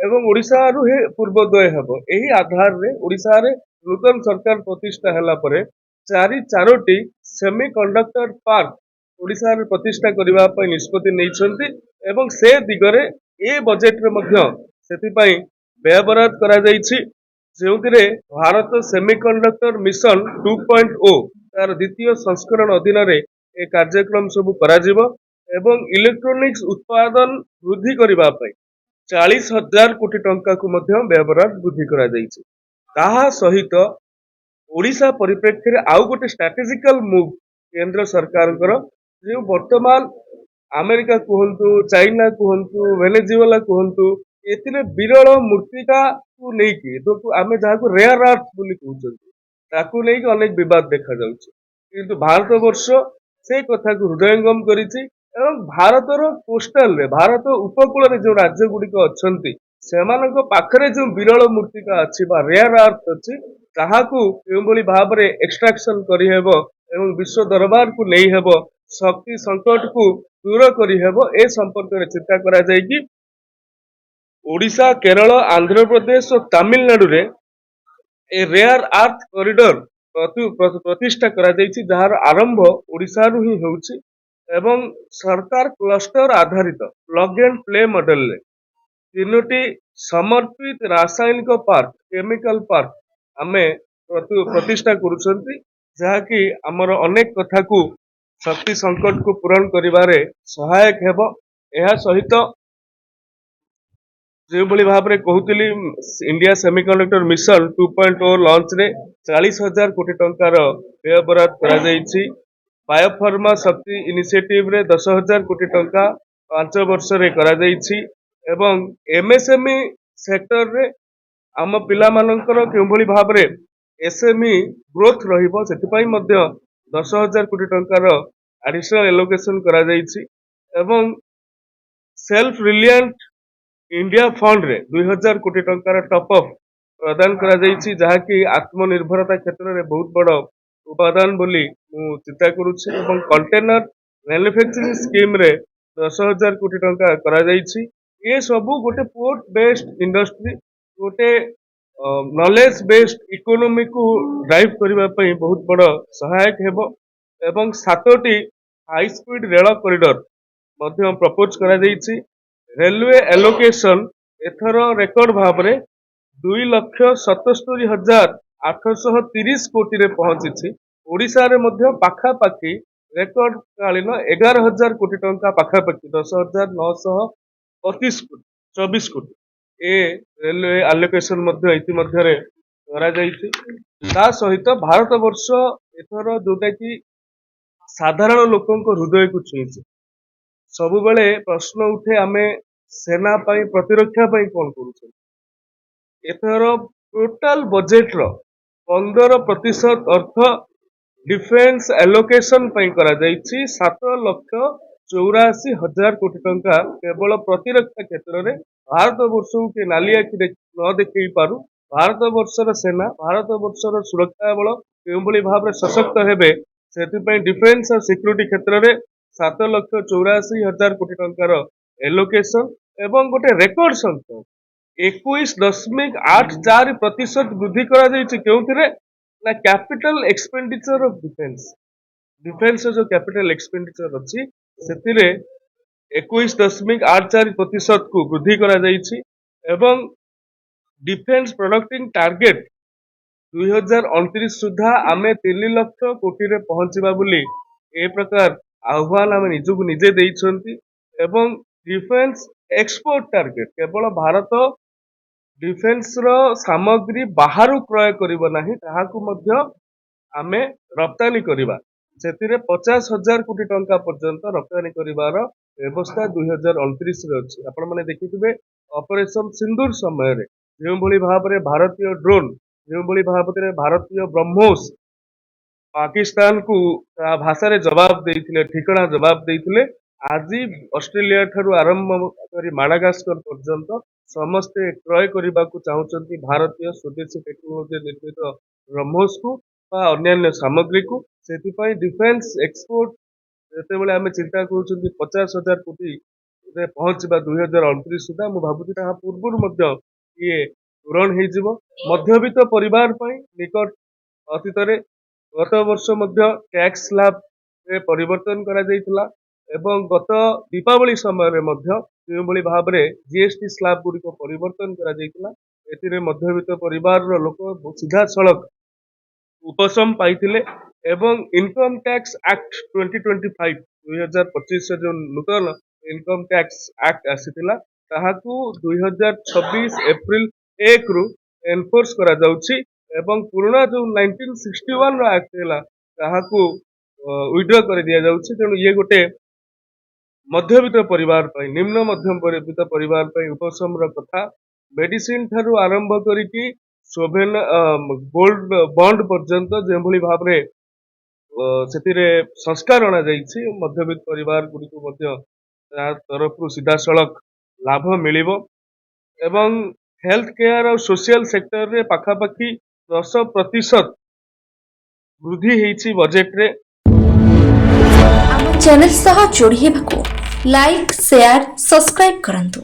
ଏବଂ ଓଡ଼ିଶାରୁ ହିଁ ପୂର୍ବୋଦୟ ହେବ। ଏହି ଆଧାରରେ ଓଡ଼ିଶାରେ ନୂତନ ସରକାର ପ୍ରତିଷ୍ଠା ହେଲା ପରେ ଚାରୋଟି ସେମି କଣ୍ଡକ୍ଟର ପାର୍କ ଓଡ଼ିଶାରେ ପ୍ରତିଷ୍ଠା କରିବା ପାଇଁ ନିଷ୍ପତ୍ତି ନେଇଛନ୍ତି ଏବଂ ସେ ଦିଗରେ ଏ ବଜେଟରେ ମଧ୍ୟ ସେଥିପାଇଁ ବ୍ୟୟବରାଦ କରାଯାଇଛି, ଯେଉଁଥିରେ ଭାରତ ସେମିକଣ୍ଡକ୍ଟର ମିଶନ 2.0 ତାର ଦ୍ୱିତୀୟ ସଂସ୍କରଣ ଅଧୀନରେ ଏ କାର୍ଯ୍ୟକ୍ରମ ସବୁ କରାଯିବ ଏବଂ ଇଲେକ୍ଟ୍ରୋନିକ୍ସ ଉତ୍ପାଦନ ବୃଦ୍ଧି କରିବା ପାଇଁ 40,000 କୋଟି ଟଙ୍କାକୁ ମଧ୍ୟ ବ୍ୟୟବରାଦ ବୃଦ୍ଧି କରାଯାଇଛି। ତାହା ସହିତ ଓଡ଼ିଶା ପରିପ୍ରେକ୍ଷୀରେ ଆଉ ଗୋଟେ ଷ୍ଟ୍ରାଟେଜିକାଲ ମୁଭ କେନ୍ଦ୍ର ସରକାରଙ୍କର, ଯେଉଁ ବର୍ତ୍ତମାନ ଆମେରିକା କୁହନ୍ତୁ, ଚାଇନା କୁହନ୍ତୁ, ଭେନେଜୁଏଲା କୁହନ୍ତୁ, ଏଥିରେ ବିରଳ ମୃତ୍ତିକାକୁ ନେଇକି ଆମେ ଯାହାକୁ ରେୟାର ଆର୍ଥ ବୋଲି କହୁଛନ୍ତି, ତାକୁ ନେଇକି ଅନେକ ବିବାଦ ଦେଖାଯାଉଛି। କିନ୍ତୁ ଭାରତ ବର୍ଷ ସେ କଥାକୁ ହୃଦୟଙ୍ଗମ କରିଛି ଏବଂ ଭାରତର କୋଷ୍ଟାଲରେ, ଭାରତ ଉପକୂଳରେ ଯେଉଁ ରାଜ୍ୟ ଗୁଡିକ ଅଛନ୍ତି ସେମାନଙ୍କ ପାଖରେ ଯେଉଁ ବିରଳ ମୃତ୍ତିକା ଅଛି ବା ରେୟାର ଆର୍ଥ ଅଛି, ତାହାକୁ କେଉଁଭଳି ଭାବରେ ଏକ୍ସଟ୍ରାକ୍ସନ କରିହେବ ଏବଂ ବିଶ୍ୱ ଦରବାରକୁ ନେଇ ହେବ, ଶକ୍ତି ସଂକଟକୁ ଦୂର କରିହେବ, ଏ ସମ୍ପର୍କରେ ଚିନ୍ତା କରାଯାଇକି ଓଡ଼ିଶା, କେରଳ, ଆନ୍ଧ୍ରପ୍ରଦେଶ ଓ ତାମିଲନାଡୁରେ ଏ ରେୟାର ଆର୍ଥ କରିଡର ପ୍ରତିଷ୍ଠା କରାଯାଇଛି, ଯାହାର ଆରମ୍ଭ ଓଡ଼ିଶାରୁ ହିଁ ହେଉଛି ଏବଂ ସରକାର କ୍ଲଷ୍ଟର ଆଧାରିତ ପ୍ଲଗ ଏଣ୍ଡ ପ୍ଲେ ମଡେଲରେ ତିନୋଟି ସମର୍ପିତ ରାସାୟନିକ ପାର୍କ, କେମିକାଲ ପାର୍କ ଆମେ ପ୍ରତିଷ୍ଠା କରୁଛନ୍ତି, ଯାହାକି ଆମର ଅନେକ କଥାକୁ ଶକ୍ତି ସଂକଟକୁ ପୂରଣ କରିବାରେ ସହାୟକ ହେବ। ଏହା ସହିତ ଯେଉଁଭଳି ଭାବରେ କହୁଥିଲି, ଇଣ୍ଡିଆ ସେମିକଣ୍ଡକ୍ଟର ମିଶନ 2.0 ଲଞ୍ଚରେ 40,000 କୋଟି ଟଙ୍କାର ବ୍ୟୟବରାଦ କରାଯାଇଛି। ବାୟୋଫର୍ମା ଶକ୍ତି ଇନିସିଏଟିଭରେ 10,000 କୋଟି ଟଙ୍କା 5 ବର୍ଷରେ କରାଯାଇଛି ଏବଂ ଏମଏସଏମଇ ସେକ୍ଟରରେ ଆମ ପିଲାମାନଙ୍କର କେଉଁଭଳି ଭାବରେ ଏସଏମଇ ଗ୍ରୋଥ ରହିବ, ସେଥିପାଇଁ ମଧ୍ୟ 10,000 କୋଟି ଟଙ୍କାର ଆଡିସନାଲ ଏଲୋକେସନ କରାଯାଇଛି ଏବଂ ସେଲ୍ଫ ରିଲିଆଣ୍ଟ ଇଣ୍ଡିଆ ଫଣ୍ଡରେ 2,000 କୋଟି ଟଙ୍କାର ଟପ୍ ଅପ୍ ପ୍ରଦାନ କରାଯାଇଛି, ଯାହାକି ଆତ୍ମନିର୍ଭରତା କ୍ଷେତ୍ରରେ ବହୁତ ବଡ଼ ଉପାଦାନ ବୋଲି ମୁଁ ଚିନ୍ତା କରୁଛି ଏବଂ କଣ୍ଟେନର ମ୍ୟାନୁଫ୍ୟାକ୍ଚରିଂ ସ୍କିମରେ 10,000 କୋଟି ଟଙ୍କା କରାଯାଇଛି। ଏ ସବୁ ଗୋଟେ ପୋର୍ଟ ବେସ୍ଡ ଇଣ୍ଡଷ୍ଟ୍ରି, ଗୋଟେ ନଲେଜ ବେସ୍ଡ ଇକୋନୋମିକୁ ଡ୍ରାଇଭ୍ କରିବା ପାଇଁ ବହୁତ ବଡ଼ ସହାୟକ ହେବ ଏବଂ 7ଟି ହାଇସ୍ପିଡ ରେଳ କରିଡର ମଧ୍ୟ ପ୍ରପୋଜ କରାଯାଇଛି। ରେଲୱେ ଆଲୋକେସନ ଏଥର ରେକର୍ଡ ଭାବରେ 2,77,830 କୋଟିରେ ପହଞ୍ଚିଛି। ଓଡ଼ିଶାରେ ମଧ୍ୟ ପାଖାପାଖି ରେକର୍ଡ କାଳୀନ 11,000 କୋଟି ଟଙ୍କା ପାଖାପାଖି 10,924 କୋଟି ଏ ରେଲୱେ ଆଲୋକେସନ ମଧ୍ୟ ଇତିମଧ୍ୟରେ କରାଯାଇଛି। ତା ସହିତ ଭାରତ ବର୍ଷ ଏଥର ଯୋଉଟା କି ସାଧାରଣ ଲୋକଙ୍କ ହୃଦୟକୁ ଛୁଇଁଛି। ସବୁବେଳେ ପ୍ରଶ୍ନ ଉଠେ, ଆମେ ସେନା ପାଇଁ ପ୍ରତିରକ୍ଷା ପାଇଁ କଣ କରୁଛନ୍ତି? ଏଥର ଟୋଟାଲ ବଜେଟର 15% ଅର୍ଥ ଡିଫେନ୍ସ ଆଲୋକେସନ ପାଇଁ କରାଯାଇଛି। 7,84,000 କୋଟି ଟଙ୍କା କେବଳ ପ୍ରତିରକ୍ଷା କ୍ଷେତ୍ରରେ। ଭାରତ ବର୍ଷକୁ କିଏ ନାଲି ଆଖି ନ ଦେଖେଇ ପାରୁ, ଭାରତ ବର୍ଷର ସେନା, ଭାରତ ବର୍ଷର ସୁରକ୍ଷା ବଳ କେଉଁଭଳି ଭାବରେ ସଶକ୍ତ ହେବେ, ସେଥିପାଇଁ ଡିଫେନ୍ସ ଆଉ ସିକ୍ୟୁରିଟି କ୍ଷେତ୍ରରେ 7,84,000 କୋଟି ଟଙ୍କାର ଏଲୋକେସନ ଏବଂ ଗୋଟେ ରେକର୍ଡ ସଂଖ୍ୟା 21.84% ବୃଦ୍ଧି କରାଯାଇଛି। କେଉଁଥିରେ ନା capital expenditure of defence, defence ଯୋଉ କ୍ୟାପିଟାଲ ଏକ୍ସପେଣ୍ଡିଚର ଅଛି ସେଥିରେ 21.84% କୁ ବୃଦ୍ଧି କରାଯାଇଛି ଏବଂ ଡିଫେନ୍ସ ପ୍ରଡକ୍ଟିଂ ଟାର୍ଗେଟ 2029 ସୁଦ୍ଧା ଆମେ 3 ଲକ୍ଷ କୋଟିରେ ପହଞ୍ଚିବା ବୋଲି ଏ ପ୍ରକାର ଆହ୍ୱାନ ଆମେ ନିଜକୁ ନିଜେ ଦେଇଛନ୍ତି ଏବଂ ଡିଫେନ୍ସ ଏକ୍ସପୋର୍ଟ ଟାର୍ଗେଟ, କେବଳ ଭାରତ ଡିଫେନ୍ସର ସାମଗ୍ରୀ ବାହାରୁ କ୍ରୟ କରିବ ନାହିଁ, ତାହାକୁ ମଧ୍ୟ ଆମେ ରପ୍ତାନି କରିବା। ସେଥିରେ 50,000 କୋଟି ଟଙ୍କା ପର୍ଯ୍ୟନ୍ତ ରପ୍ତାନି କରିବାର ବ୍ୟବସ୍ଥା 2029ରେ ଅଛି। ଆପଣମାନେ ଦେଖିଥିବେ ଅପରେସନ ସିନ୍ଦୁର ସମୟରେ ଯେଉଁଭଳି ଭାବରେ ଭାରତୀୟ ଡ୍ରୋନ୍, ଯେଉଁଭଳି ଭାବରେ ଭାରତୀୟ ବ୍ରହ୍ମୋସ ପାକିସ୍ତାନକୁ ତା ଭାଷାରେ ଜବାବ ଦେଇଥିଲେ, ଠିକଣା ଜବାବ ଦେଇଥିଲେ। ଆଜି ଅଷ୍ଟ୍ରେଲିଆ ଠାରୁ ଆରମ୍ଭ କରି ମାଡାଗାସ୍କର ପର୍ଯ୍ୟନ୍ତ ସମସ୍ତେ କ୍ରୟ କରିବାକୁ ଚାହୁଁଛନ୍ତି ଭାରତୀୟ ସ୍ୱଦେଶୀ ଟେକ୍ନୋଲୋଜି ନିର୍ମିତ ବ୍ରହ୍ମୋସକୁ ବା ଅନ୍ୟାନ୍ୟ ସାମଗ୍ରୀକୁ। ସେଥିପାଇଁ ଡିଫେନ୍ସ ଏକ୍ସପୋର୍ଟ ଯେତେବେଳେ ଆମେ ଚିନ୍ତା କରୁଛନ୍ତି 50,000 କୋଟି ରେ ପହଞ୍ଚିବା 2029 ସୁଦ୍ଧା ମୁଁ ଭାବୁଛି ତାହା ପୂର୍ବରୁ ମଧ୍ୟ ଇଏ ପୂରଣ ହେଇଯିବ। ମଧ୍ୟବିତ୍ତ ପରିବାର ପାଇଁ ନିକଟ ଅତୀତରେ ଗତ ବର୍ଷ ମଧ୍ୟ ଟ୍ୟାକ୍ସ ସ୍ଲାବରେ ପରିବର୍ତ୍ତନ କରାଯାଇଥିଲା ଏବଂ ଗତ ଦୀପାବଳି ସମୟରେ ମଧ୍ୟ ଯେଉଁଭଳି ଭାବରେ ଜିଏସଟି ସ୍ଲାବ ଗୁଡ଼ିକ ପରିବର୍ତ୍ତନ କରାଯାଇଥିଲା ଏଥିରେ ମଧ୍ୟବିତ୍ତ ପରିବାରର ଲୋକ ସିଧାସଳଖ ଉପଶମ ପାଇଥିଲେ ଏବଂ ଇନକମ ଟ୍ୟାକ୍ସ ଆକ୍ଟ 2025 2025 ଯୋଉ ନୂତନ ଇନକମ ଟ୍ୟାକ୍ସ ଆକ୍ଟ ଆସିଥିଲା ତାହାକୁ 2026 ଏପ୍ରିଲ 1 ରୁ ଏନଫୋର୍ସ କରାଯାଉଛି ଏବଂ ପୁରୁଣା ଯୋଉ 1961 ର ଆକ୍ଟ ଥିଲା ତାହାକୁ ୱିଡ୍ର କରି ଦିଆଯାଉଛି। ତେଣୁ ଇଏ ଗୋଟେ ମଧ୍ୟବିତ୍ତ ପରିବାର ପାଇଁ ନିମ୍ନ ମଧ୍ୟବିତ୍ତ ପରିବାର ପାଇଁ ଉପଶମର କଥା। ମେଡିସିନ ଠାରୁ ଆରମ୍ଭ କରିକି ସୋଭେନ ଗୋଲ୍ଡ ବଣ୍ଡ ପର୍ଯ୍ୟନ୍ତ ଯେଉଁଭଳି ଭାବରେ ସେଥିରେ ସଂସ୍କାର ଅଣାଯାଇଛି ମଧ୍ୟବିତ୍ତ ପରିବାର ଗୁଡ଼ିକୁ ମଧ୍ୟ ତା ତରଫରୁ ସିଧାସଳଖ ଲାଭ ମିଳିବ ଏବଂ ହେଲ୍ଥ କେୟାର ଆଉ ସୋସିଆଲ ସେକ୍ଟରରେ ପାଖାପାଖି 10% ବୃଦ୍ଧି ହେଇଛି ବଜେଟରେ। ଆମ ଚ୍ୟାନେଲ ସହ ଯୋଡ଼ି ହେବାକୁ ଲାଇକ୍, ସେୟାର, ସବସ୍କ୍ରାଇବ କରନ୍ତୁ।